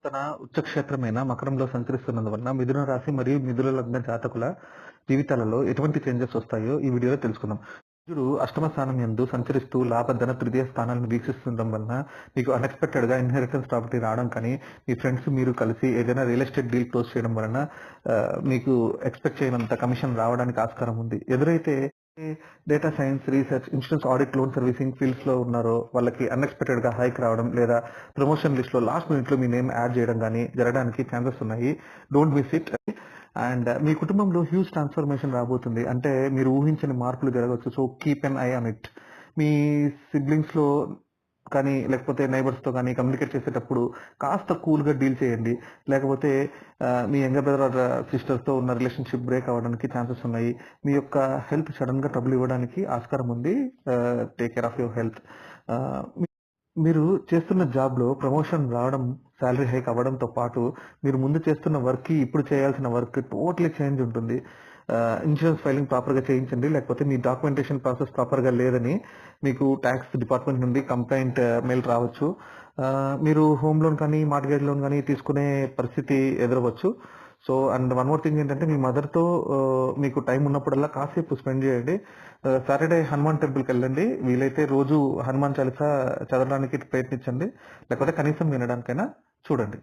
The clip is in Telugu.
తన ఉచ్చక్షేత్రమైన మకరంలో సంచరిస్తున్నందువలన మిథున రాశి మరియు మిథున లగ్న జాతకుల జీవితాలలో ఎటువంటి చేంజెస్ వస్తాయో ఈ వీడియోలో తెలుసుకుందాం. కుజుడు అష్టమ స్థానం యందు సంచరిస్తూ లాభధన తృతీయ స్థానాలను వీక్షిస్తుండడం వలన మీకు అన్ఎక్స్పెక్టెడ్ గా ఇన్హెరిటెన్స్ ప్రాపర్టీ రావడం కానీ, మీ ఫ్రెండ్స్ మీరు కలిసి ఏదైనా రియల్ ఎస్టేట్ డీల్ క్లోజ్ చేయడం వలన మీకు ఎక్స్పెక్ట్ చేయనంత కమిషన్ రావడానికి ఆస్కారం ఉంది. ఎదురైతే data science, research, insurance, audit, loan servicing fields లో ఉన్నారో వాళ్ళకి అన్ఎక్స్పెక్టెడ్ గా హైక్ రావడం లేదా ప్రమోషన్ లిస్ట్ లో లాస్ట్ మినిట్ లో మీ నేమ్ యాడ్ చేయడం కానీ జరగడానికి ఛాన్సెస్ ఉన్నాయి. Don't miss it. అండ్ మీ కుటుంబంలో హ్యూజ్ ట్రాన్స్ఫర్మేషన్ రాబోతుంది. అంటే మీరు ఊహించని మార్పులు జరగవచ్చు. So keep N I on it. Me siblings లో కానీ లేకపోతే నైబర్స్ తో కానీ కమ్యూనికేట్ చేసేటప్పుడు కాస్త కూల్ గా డీల్ చేయండి. లేకపోతే మీ యంగర్ బ్రదర్ సిస్టర్స్ తో ఉన్న రిలేషన్షిప్ బ్రేక్ అవ్వడానికి ఛాన్సెస్ ఉన్నాయి. మీ యొక్క హెల్త్ సడన్ గా ట్రబుల్ ఇవ్వడానికి ఆస్కారం ఉంది. Take care of your health. మీరు చేస్తున్న జాబ్ లో ప్రమోషన్ రావడం, శాలరీ హైక్ అవ్వడంతో పాటు మీరు ముందు చేస్తున్న వర్క్ కి ఇప్పుడు చేయాల్సిన వర్క్ టోటలీ చేంజ్ ఉంటుంది. ఇన్సూరెన్స్ ఫైలింగ్ ప్రాపర్ గా చేయించండి. లేకపోతే మీ డాక్యుమెంటేషన్ ప్రాసెస్ ప్రాపర్ గా లేదని మీకు ట్యాక్స్ డిపార్ట్మెంట్ నుండి కంప్లైంట్ మెయిల్ రావచ్చు. మీరు హోమ్ లోన్ కానీ మార్ట్గేజ్ లోన్ కానీ తీసుకునే పరిస్థితి ఎదురవచ్చు. So and one more thing ఏంటంటే మీ మదర్ తో మీకు టైం ఉన్నప్పుడల్లా కాసేపు స్పెండ్ చేయండి. సాటర్డే హనుమాన్ టెంపుల్కి వెళ్ళండి. వీలైతే రోజు హనుమాన్ చాలీసా చదవడానికి ప్రయత్నించండి. లేకపోతే కనీసం వినడానికైనా చూడండి.